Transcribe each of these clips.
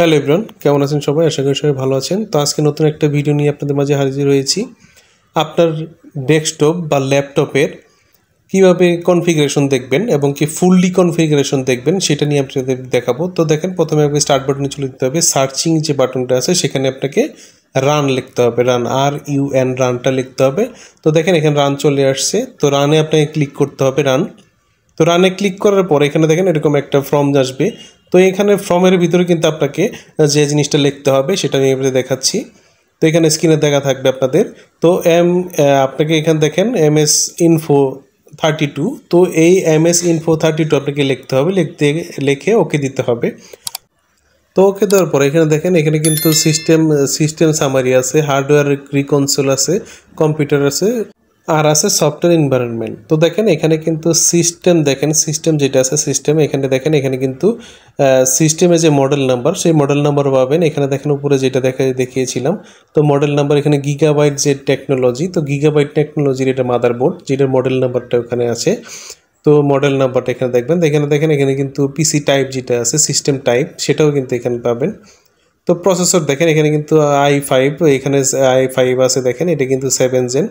Hello everyone, কেমন আছেন সবাই? আশা করি সবাই ভালো আছেন। তো আজকে নতুন একটা ভিডিও নিয়ে আপনাদের মাঝে হাজির হয়েছি। আপনার ডেস্কটপ বা ল্যাপটপের কীভাবে কনফিগারেশন দেখবেন এবং কি ফুললি কনফিগারেশন দেখবেন সেটা নিয়ে আপনাদের দেখাবো। তো দেখেন, প্রথমে আপনাকে স্টার্ট বাটনে চলে যেতে হবে। সার্চিং যে বাটনটা আছে সেখানে আপনাকে রান লিখতে হবে, রানটা লিখতে হবে। তো দেখেন এখানে রান চলে আসছে। তো রানে আপনাকে ক্লিক করতে হবে, রান। তো রানে ক্লিক করার পর এখানে দেখেন এরকম একটা ফর্ম আসবে। তো এখানে ফর্মের ভিতরে কিন্তু আপনাকে যে জিনিসটা লিখতে হবে সেটা আমি এবারে দেখাচ্ছি। তো এখানে স্ক্রিনে দেখা থাকবে আপনাদের। তো আপনাকে এখানে দেখেন MS Info 32। তো এই MS Info 32 আপনাকে লিখতে হবে, লিখে ওকে দিতে হবে। তো ওকে দেওয়ার পর এখানে দেখেন এখানে কিন্তু সিস্টেম সামারি আছে, হার্ডওয়্যার রিকনসোল আছে, কম্পিউটার আছে, আর আছে সফটওয়্যার এনভায়রনমেন্ট। তো দেখেন এখানে কিন্তু সিস্টেম যেটা আছে সিস্টেম, এখানে দেখেন এখানে কিন্তু সিস্টেমে যে মডেল নাম্বার সেই মডেল নাম্বার পাবেন। এখানে দেখেন উপরে যেটা দেখিয়েছিলাম। তো মডেল নাম্বার এখানে গিগাবাইট যে টেকনোলজি, তো গিগাবাইট টেকনোলজির এটা মাদারবোর্ড যেটার মডেল নাম্বারটা ওখানে আছে। তো মডেল নাম্বারটা এখানে দেখবেন। এখানে কিন্তু পিসি টাইপ যেটা আছে সিস্টেম টাইপ সেটাও কিন্তু এখানে পাবেন। তো প্রসেসর দেখেন এখানে কিন্তু i5, এখানে i5 আছে, দেখেন এটা কিন্তু 7 জেন।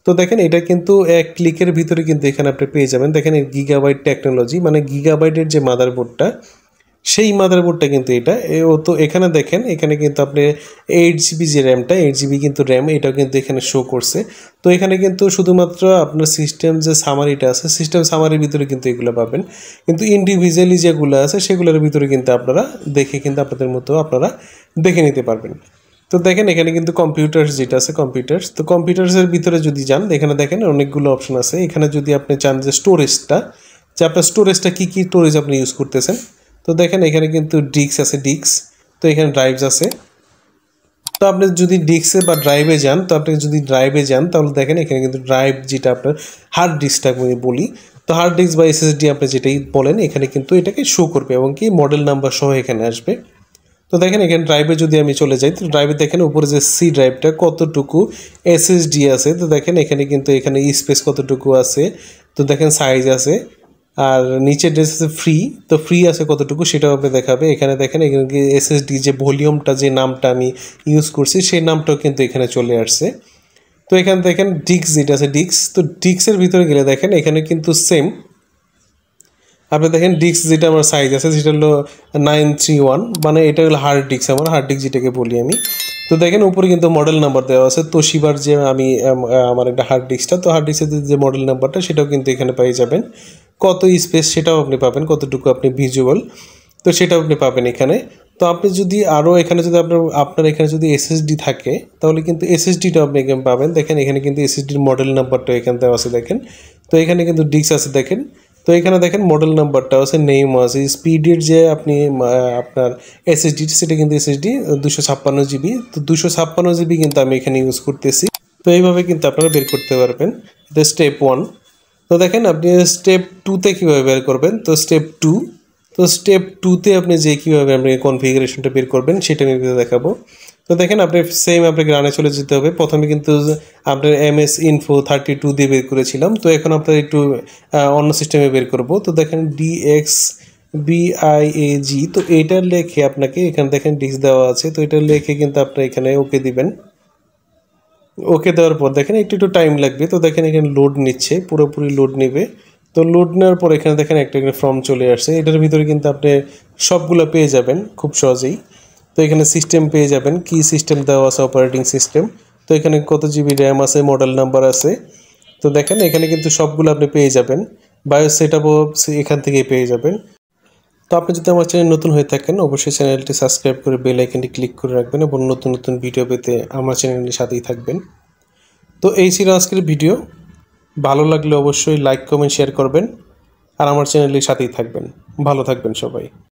তো দেখেন এটা কিন্তু এক ক্লিকের ভিতরে কিন্তু এখানে আপনি পেয়ে যাবেন। দেখেন এই গিগাবাইট টেকনোলজি মানে গিগাবাইটের যে মাদারবোর্ডটা সেই মাদারবোর্ডটা কিন্তু এটা। তো এখানে দেখেন এখানে কিন্তু আপনি 8GB যে র্যামটা, 8GB কিন্তু র্যাম, এটাও কিন্তু এখানে শো করছে। তো এখানে কিন্তু শুধুমাত্র আপনার সিস্টেম যে সামারিটা আছে সিস্টেম সামারির ভিতরে কিন্তু এগুলো পাবেন, কিন্তু ইন্ডিভিজুয়ালি যেগুলো আছে সেগুলোর ভিতরে কিন্তু আপনারা দেখে কিন্তু আপনাদের মতো আপনারা দেখে নিতে পারবেন। তো দেখেন এখানে কিন্তু কম্পিউটার্স যেটা আছে কম্পিউটার্স, তো কম্পিউটার্সের ভিতরে যদি যান এখানে দেখেন অনেকগুলো অপশন আছে। এখানে যদি আপনি চান যে স্টোরেজটা, যে আপনার স্টোরেজটা কী স্টোরেজ আপনি ইউজ করতেছেন, তো দেখেন এখানে কিন্তু ডিস্ক আছে, তো এখানে ড্রাইভস আছে। তো আপনি যদি ডিস্কে বা ড্রাইভে যান, তো আপনি যদি ড্রাইভে যান তাহলে দেখেন এখানে কিন্তু ড্রাইভ যেটা আপনার হার্ড ডিস্কটা আমি বলি, তো হার্ড ডিস্ক বা SSD আপনি যেটাই বলেন এখানে কিন্তু এটাকে শো করবে এবং কি মডেল নাম্বার সহ এখানে আসবে। তো দেখেন এখানে ড্রাইভে যদি আমি চলে যাই, তো ড্রাইভে দেখেন উপরে যে সি ড্রাইভটা কতটুকু SSD আছে, তো দেখেন এখানে কিন্তু এখানে স্পেস কতটুকু আছে, তো দেখেন সাইজ আছে। আর নিচের ড্রেস আছে ফ্রি, তো ফ্রি আছে কতটুকু সেটাও আপনি দেখাবে। এখানে দেখেন এখানে SSD যে ভলিউমটা যে নামটা আমি ইউজ করছি সেই নামটাও কিন্তু এখানে চলে আসছে। তো এখানে দেখেন ডিস্ক যেটা আছে তো ডিস্কের ভিতরে গেলে দেখেন এখানে কিন্তু সেম আপনি দেখেন ডিস্ক যেটা আমার সাইজ আছে সেটা হলো 931, মানে এটা হলো হার্ড ডিস্ক, আমার হার্ড ডিস্ক যেটাকে বলি আমি। তো দেখেন উপরে কিন্তু মডেল নাম্বার দেওয়া আছে তোশিবার যে আমি আমার একটা হার্ড ডিস্কটা, তো হার্ড ডিস্কের যে মডেল নাম্বারটা সেটাও কিন্তু এখানে পেয়ে যাবেন। কত স্পেস সেটাও আপনি পাবেন, কতটুকু আপনি ভিজুয়াল, তো সেটাও আপনি পাবেন এখানে। তো আপনি যদি আরও এখানে যদি আপনার এখানে যদি SSD থাকে তাহলে কিন্তু SSDটাও আপনি এখানে পাবেন। দেখেন এখানে কিন্তু SSDর মডেল নাম্বারটা এখানে দেওয়া আছে দেখেন। তো এখানে কিন্তু ডিস্ক আছে দেখেন। তো এখানে দেখেন মডেল নাম্বারটা আছে, নেম আছে, স্পিডের যে আপনি আপনার SSD সেটা কিন্তু SSD 256GB। তো 256GB কিন্তু আমি এখানে ইউজ করতেছি। তো এইভাবে কিন্তু আপনারা বের করতে পারবেন। এটা স্টেপ 1। তো দেখেন আপনি স্টেপ 2তে কীভাবে বের করবেন, তো স্টেপ 2তে আপনি যে কীভাবে আপনি কনফিগারেশনটা বের করবেন সেটা আমি দেখাবো। তো দেখেন আপনি আপনাকে রানে চলে যেতে হবে। প্রথমে কিন্তু আপনার MS Info 32 দিয়ে বের করেছিলাম, তো এখন আপনার একটু অন্য সিস্টেমে বের করব। তো দেখেন DXBIAG, তো এইটা লেখে আপনাকে এখানে দেখেন ডিস্ক দেওয়া আছে, তো এটা লেখে কিন্তু আপনার এখানে ওকে দিবেন। ওকে দেওয়ার পর দেখেন একটু টাইম লাগবে। তো দেখেন এখানে লোড নিচ্ছে, পুরোপুরি লোড নেবে। তো লোড নেওয়ার পর এখানে দেখেন একটা ফর্ম চলে আসছে। এটার ভিতরে কিন্তু আপনি সবগুলো পেয়ে যাবেন খুব সহজেই। তো এখানে সিস্টেম পেয়ে যাবেন, কি সিস্টেম দেওয়া আছে, অপারেটিং সিস্টেম। তো এখানে কত GB র্যাম আছে, মডেল নাম্বার আছে। তো দেখেন এখানে কিন্তু সবগুলো আপনি পেয়ে যাবেন। বায়োস সেটআপও এখান থেকেই পেয়ে যাবেন। তো আপনি যদি আমার চ্যানেল নতুন হয়ে থাকেন অবশ্যই চ্যানেলটি সাবস্ক্রাইব করে বেল আইকনটি ক্লিক করে রাখবেন এবং নতুন নতুন ভিডিও পেতে আমার চ্যানেলের সাথেই থাকবেন। তো এই ছিল আজকের ভিডিও। ভালো লাগলে অবশ্যই লাইক কমেন্ট শেয়ার করবেন আর আমার চ্যানেলের সাথেই থাকবেন। ভালো থাকবেন সবাই।